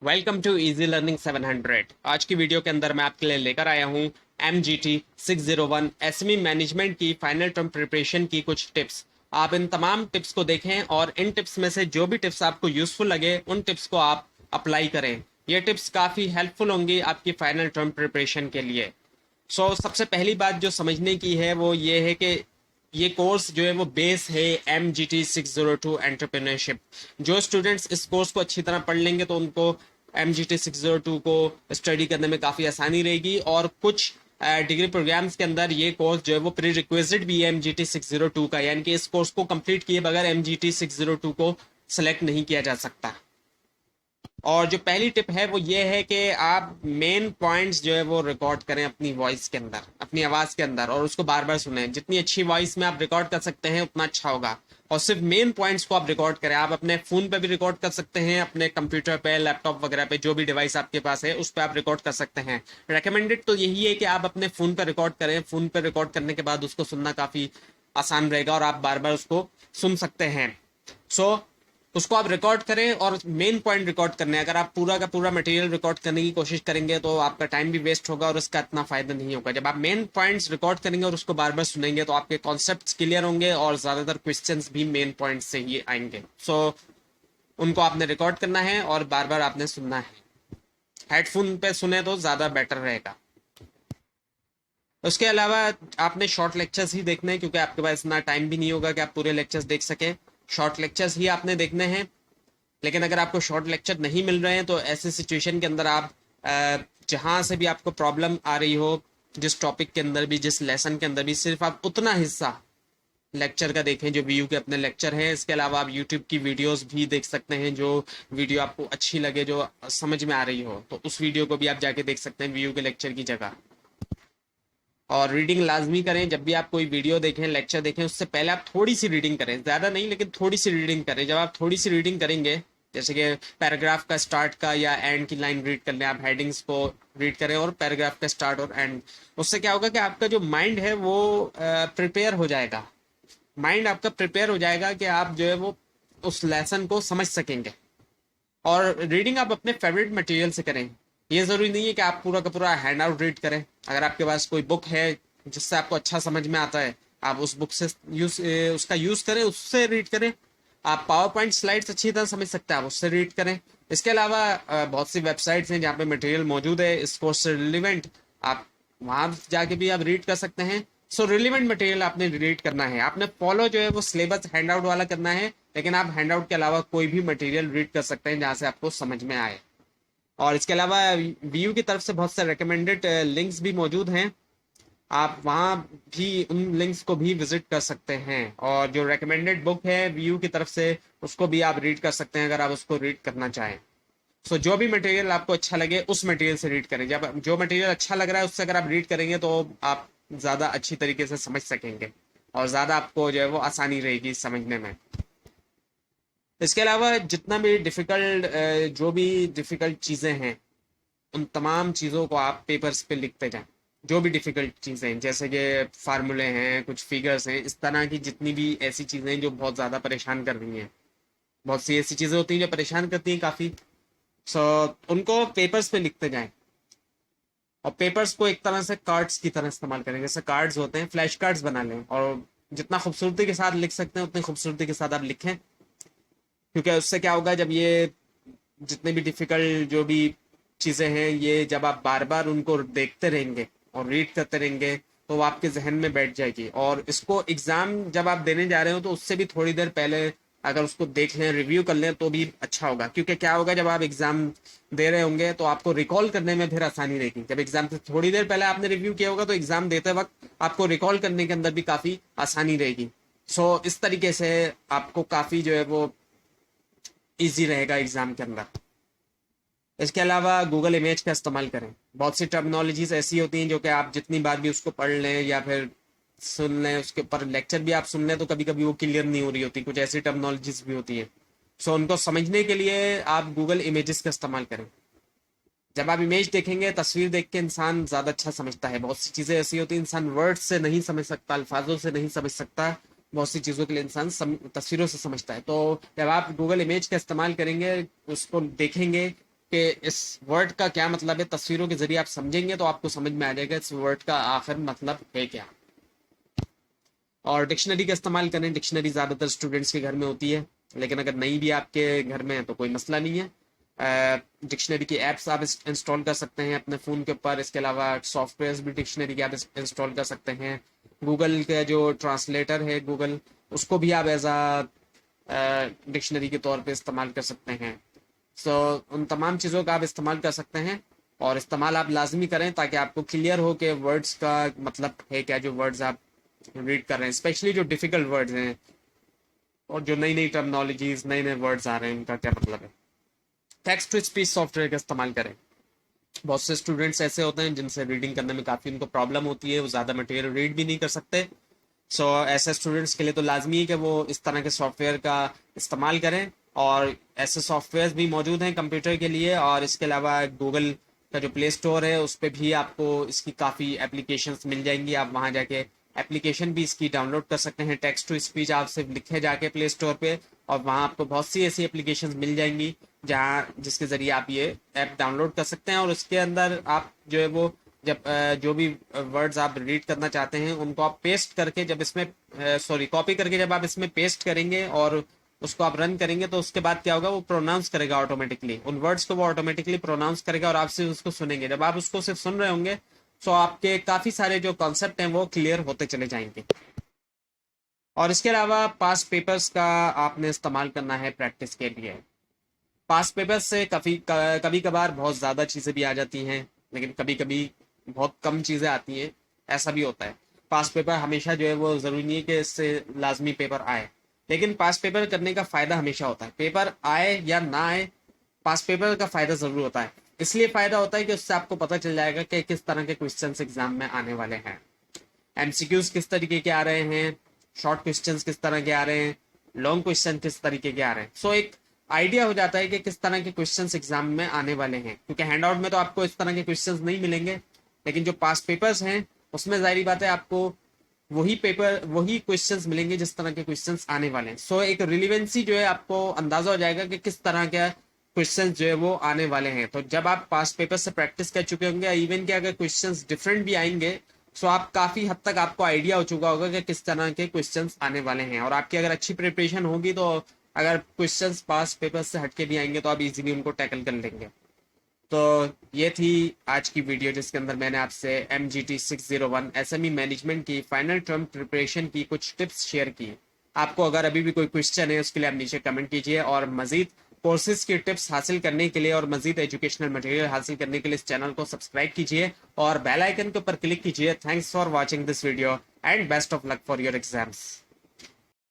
Welcome to easy learning 700। आज की video के अंदर मैं आपके लिए लेकर आया हूँ MGT 601 एसएमई मैनेजमेंट की फाइनल टर्म प्रिपरेशन की कुछ टिप्स। आप इन तमाम टिप्स को देखें और इन टिप्स में से जो भी टिप्स आपको यूजफुल लगे उन टिप्स को आप अप्लाई करें। ये टिप्स काफ़ी हेल्पफुल होंगी आपकी फाइनल टर्म प्रिपरेशन के लिए। सबसे पहली बात जो समझने की है वो ये है कि ये कोर्स जो है वो बेस है MGT 602 एंटरप्रेन्योरशिप। जो स्टूडेंट्स इस कोर्स को अच्छी तरह पढ़ लेंगे तो उनको MGT 602 को स्टडी करने में काफ़ी आसानी रहेगी। और कुछ डिग्री प्रोग्राम्स के अंदर ये कोर्स जो है वो प्री रिक्विजिट भी है MGT 602 का, यानी कि इस कोर्स को कंप्लीट किए बगैर MGT 602 को सिलेक्ट नहीं किया जा सकता। और जो पहली टिप है वो ये है कि आप मेन पॉइंट्स जो है वो रिकॉर्ड करें अपनी वॉइस के अंदर, अपनी आवाज़ के अंदर, और उसको बार बार सुनें। जितनी अच्छी वॉइस में आप रिकॉर्ड कर सकते हैं उतना अच्छा होगा। और सिर्फ मेन पॉइंट्स को आप रिकॉर्ड करें। आप अपने फ़ोन पे भी रिकॉर्ड कर सकते हैं, अपने कंप्यूटर पे, लैपटॉप वगैरह पे, जो भी डिवाइस आपके पास है उस पर आप रिकॉर्ड कर सकते हैं। रिकमेंडेड तो यही है कि आप अपने फ़ोन पर रिकॉर्ड करें। फ़ोन पर रिकॉर्ड करने के बाद उसको सुनना काफ़ी आसान रहेगा और आप बार बार उसको सुन सकते हैं। सो उसको आप रिकॉर्ड करें और मेन पॉइंट रिकॉर्ड करने हैं। अगर आप पूरा का पूरा मटेरियल रिकॉर्ड करने की कोशिश करेंगे तो आपका टाइम भी वेस्ट होगा और उसका इतना फायदा नहीं होगा। जब आप मेन पॉइंट्स रिकॉर्ड करेंगे और उसको बार बार सुनेंगे तो आपके कॉन्सेप्ट्स क्लियर होंगे और ज़्यादातर क्वेश्चंस भी मेन पॉइंट से ही आएंगे। उनको आपने रिकॉर्ड करना है और बार बार आपने सुनना है। हेडफोन पे सुने तो ज़्यादा बेटर रहेगा। उसके अलावा आपने शॉर्ट लेक्चर्स ही देखने हैं, क्योंकि आपके पास इतना टाइम भी नहीं होगा कि आप पूरे लेक्चर्स देख सकें। शॉर्ट लेक्चर्स ही आपने देखने हैं। लेकिन अगर आपको शॉर्ट लेक्चर नहीं मिल रहे हैं तो ऐसे सिचुएशन के अंदर आप जहाँ से भी आपको प्रॉब्लम आ रही हो, जिस टॉपिक के अंदर भी, जिस लेसन के अंदर भी, सिर्फ आप उतना हिस्सा लेक्चर का देखें जो वीयू के अपने लेक्चर हैं। इसके अलावा आप यूट्यूब की वीडियोस भी देख सकते हैं। जो वीडियो आपको अच्छी लगे, जो समझ में आ रही हो, तो उस वीडियो को भी आप जाके देख सकते हैं वीयू के लेक्चर की जगह। और रीडिंग लाजमी करें। जब भी आप कोई वीडियो देखें, लेक्चर देखें, उससे पहले आप थोड़ी सी रीडिंग करें। ज़्यादा नहीं, लेकिन थोड़ी सी रीडिंग करें। जब आप थोड़ी सी रीडिंग करेंगे, जैसे कि पैराग्राफ का स्टार्ट का या एंड की लाइन रीड कर लें, आप हेडिंग्स को रीड करें और पैराग्राफ का स्टार्ट और एंड। उससे क्या होगा कि आपका जो माइंड है वो प्रिपेयर हो जाएगा। माइंड आपका प्रिपेयर हो जाएगा कि आप जो है वो उस लेसन को समझ सकेंगे। और रीडिंग आप अपने फेवरेट मटेरियल से करें। ये ज़रूरी नहीं है कि आप पूरा का पूरा हैंड आउट रीड करें। अगर आपके पास कोई बुक है जिससे आपको अच्छा समझ में आता है, आप उस बुक से उसका यूज़ करें, उससे रीड करें। आप पावर पॉइंट स्लाइड्स अच्छी तरह समझ सकते हैं, आप उससे रीड करें। इसके अलावा बहुत सी वेबसाइट्स हैं जहाँ पे मटेरियल मौजूद है इस कोर्स से रिलेवेंट। आप वहाँ जाके भी आप रीड कर सकते हैं। रिलेवेंट मटेरियल आपने रीड करना है। आपने फॉलो जो है वो सिलेबस हैंड आउट वाला करना है, लेकिन आप हैंड आउट के अलावा कोई भी मटेरियल रीड कर सकते हैं जहाँ से आपको समझ में आए। और इसके अलावा वीयू की तरफ से बहुत से रिकमेंडेड लिंक्स भी मौजूद हैं। आप वहाँ भी उन लिंक्स को भी विजिट कर सकते हैं। और जो रिकमेंडेड बुक है वीयू की तरफ से, उसको भी आप रीड कर सकते हैं अगर आप उसको रीड करना चाहें। जो भी मटेरियल आपको अच्छा लगे उस मटेरियल से रीड करें। जब जो मटेरियल अच्छा लग रहा है उससे अगर आप रीड करेंगे तो आप ज़्यादा अच्छी तरीके से समझ सकेंगे और ज़्यादा आपको जो है वो आसानी रहेगी समझने में। इसके अलावा जितना भी डिफ़िकल्ट जो भी डिफ़िकल्ट चीज़ें हैं, उन तमाम चीज़ों को आप पेपर्स पे लिखते जाएं। जो भी डिफ़िकल्ट चीज़ें हैं, जैसे कि फार्मूले हैं, कुछ फिगर्स हैं, इस तरह की जितनी भी ऐसी चीज़ें हैं जो बहुत ज़्यादा परेशान कर रही हैं। बहुत सी ऐसी चीज़ें होती हैं जो परेशान करती हैं काफ़ी। उनको पेपर्स पे लिखते जाएं। और पेपर्स को एक तरह से कार्ड्स की तरह इस्तेमाल करें। जैसे कार्ड्स होते हैं, फ्लैश कार्ड्स बना लें और जितना खूबसूरती के साथ लिख सकते हैं उतनी खूबसूरती के साथ आप लिखें। क्योंकि उससे क्या होगा, जब ये जितने भी डिफ़िकल्ट जो भी चीज़ें हैं, ये जब आप बार बार उनको देखते रहेंगे और रीड करते रहेंगे तो वो आपके जहन में बैठ जाएगी। और इसको एग्ज़ाम जब आप देने जा रहे हो तो उससे भी थोड़ी देर पहले अगर उसको देख लें, रिव्यू कर लें तो भी अच्छा होगा। क्योंकि क्या होगा, जब आप एग्ज़ाम दे रहे होंगे तो आपको रिकॉल करने में फिर आसानी रहेगी। जब एग्ज़ाम से थोड़ी देर पहले आपने रिव्यू किया होगा तो एग्ज़ाम देते वक्त आपको रिकॉल करने के अंदर भी काफ़ी आसानी रहेगी। इस तरीके से आपको काफ़ी जो है वो ईजी रहेगा एग्ज़ाम के अंदर। इसके अलावा गूगल इमेज का इस्तेमाल करें। बहुत सी टर्मिनोलॉजीज ऐसी होती हैं जो कि आप जितनी बार भी उसको पढ़ लें या फिर सुन लें, उसके ऊपर लेक्चर भी आप सुन लें तो कभी कभी वो क्लियर नहीं हो रही होती। कुछ ऐसी टर्मिनोलॉजीज भी होती हैं। उनको समझने के लिए आप गूगल इमेजेस का इस्तेमाल करें। जब आप इमेज देखेंगे, तस्वीर देख के इंसान ज़्यादा अच्छा समझता है। बहुत सी चीज़ें ऐसी होती हैं इंसान वर्ड से नहीं समझ सकता, अल्फाजों से नहीं समझ सकता। बहुत सी चीज़ों के लिए इंसान तस्वीरों से समझता है। तो जब आप गूगल इमेज का इस्तेमाल करेंगे, उसको देखेंगे कि इस वर्ड का क्या मतलब है, तस्वीरों के जरिए आप समझेंगे तो आपको समझ में आ जाएगा इस वर्ड का आखिर मतलब है क्या। और डिक्शनरी का इस्तेमाल करें, डिक्शनरी ज़्यादातर स्टूडेंट्स के घर में होती है, लेकिन अगर नहीं भी आपके घर में है तो कोई मसला नहीं है। डिक्शनरी की एप्स आप इंस्टॉल कर सकते हैं अपने फ़ोन के ऊपर। इसके अलावा सॉफ्टवेयर भी डिक्शनरी के आप इंस्टॉल कर सकते हैं। गूगल का जो ट्रांसलेटर है गूगल, उसको भी आप एज आ डिक्शनरी के तौर पे इस्तेमाल कर सकते हैं। सो उन तमाम चीज़ों का आप इस्तेमाल कर सकते हैं, और इस्तेमाल आप लाजमी करें ताकि आपको क्लियर हो कि वर्ड्स का मतलब है क्या, जो वर्ड्स आप रीड कर रहे हैं, स्पेशली जो डिफिकल्ट वर्ड्स हैं और जो नई नई टर्मिनोलॉजीज, नए नए वर्ड्स आ रहे हैं, उनका क्या मतलब है। टेक्स्ट टू स्पीच सॉफ्टवेयर का इस्तेमाल करें। बहुत से स्टूडेंट्स ऐसे होते हैं जिनसे रीडिंग करने में काफ़ी उनको प्रॉब्लम होती है, वो ज़्यादा मटेरियल रीड भी नहीं कर सकते। सो ऐसे स्टूडेंट्स के लिए तो लाजमी है कि वो इस तरह के सॉफ्टवेयर का इस्तेमाल करें, और ऐसे सॉफ्टवेयर भी मौजूद हैं कंप्यूटर के लिए। और इसके अलावा गूगल का जो प्ले स्टोर है उस पर भी आपको इसकी काफ़ी एप्लीकेशंस मिल जाएंगी, आप वहाँ जाके एप्लीकेशन भी इसकी डाउनलोड कर सकते हैं। टेक्स्ट टू स्पीच आप सिर्फ लिखे जाके प्ले स्टोर पे, और वहाँ आपको बहुत सी ऐसी एप्लीकेशंस मिल जाएंगी जहाँ जिसके ज़रिए आप ये ऐप डाउनलोड कर सकते हैं। और उसके अंदर आप जो है वो जब जो भी वर्ड्स आप रीड करना चाहते हैं उनको आप पेस्ट करके, जब इसमें कॉपी करके जब आप इसमें पेस्ट करेंगे और उसको आप रन करेंगे तो उसके बाद क्या होगा, वो प्रोनाउंस करेगा ऑटोमेटिकली, उन वर्ड्स को वो ऑटोमेटिकली प्रोनाउंस करेगा और आप सिर्फ उसको सुनेंगे। जब आप उसको सिर्फ सुन रहे होंगे तो आपके काफ़ी सारे जो कॉन्सेप्ट हैं वो क्लियर होते चले जाएंगे। और इसके अलावा पास्ट पेपर्स का आपने इस्तेमाल करना है प्रैक्टिस के लिए। पास्ट पेपर्स से कभी कभार बहुत ज़्यादा चीज़ें भी आ जाती हैं, लेकिन कभी कभी बहुत कम चीज़ें आती हैं, ऐसा भी होता है। पास्ट पेपर हमेशा जो है वो ज़रूरी नहीं है कि इससे लाजमी पेपर आए, लेकिन पास्ट पेपर करने का फ़ायदा हमेशा होता है। पेपर आए या ना आए, पास्ट पेपर का फ़ायदा ज़रूर होता है। इसलिए फ़ायदा होता है कि उससे आपको पता चल जाएगा कि किस तरह के क्वेश्चन एग्जाम में आने वाले हैं, एमसीक्यूज किस तरीके के आ रहे हैं, शॉर्ट क्वेश्चंस किस तरह के आ रहे हैं, लॉन्ग क्वेश्चन किस तरीके के आ रहे हैं। सो एक आइडिया हो जाता है कि किस तरह के क्वेश्चंस एग्जाम में आने वाले हैं, क्योंकि हैंड आउट में तो आपको इस तरह के क्वेश्चंस नहीं मिलेंगे, लेकिन जो पास्ट पेपर्स हैं उसमें जाहिर बात है आपको वही क्वेश्चंस मिलेंगे जिस तरह के क्वेश्चंस आने वाले हैं। सो एक रिलीवेंसी जो है आपको अंदाजा हो जाएगा कि किस तरह का क्वेश्चन जो है वो आने वाले हैं। तो जब आप पास्ट पेपर से प्रैक्टिस कर चुके होंगे, इवन के अगर क्वेश्चंस डिफरेंट भी आएंगे, सो आप काफी हद तक आपको आइडिया हो चुका होगा कि किस तरह के क्वेश्चंस आने वाले हैं। और आपकी अगर अच्छी प्रिपरेशन होगी तो अगर क्वेश्चंस पास्ट पेपर से हटके भी आएंगे तो आप इजीली उनको टैकल कर लेंगे। तो ये थी आज की वीडियो जिसके अंदर मैंने आपसे MGT 601 SME मैनेजमेंट की फाइनल टर्म प्रिपरेशन की कुछ टिप्स शेयर की। आपको अगर अभी भी कोई क्वेश्चन है उसके लिए आप नीचे कमेंट कीजिए, और मजीद कोर्सेज की टिप्स हासिल करने के लिए और मजीद एजुकेशनल मटेरियल हासिल करने के लिए इस चैनल को सब्सक्राइब कीजिए और बेल आइकन के ऊपर क्लिक कीजिए। Thanks for watching this video and best of luck for your exams.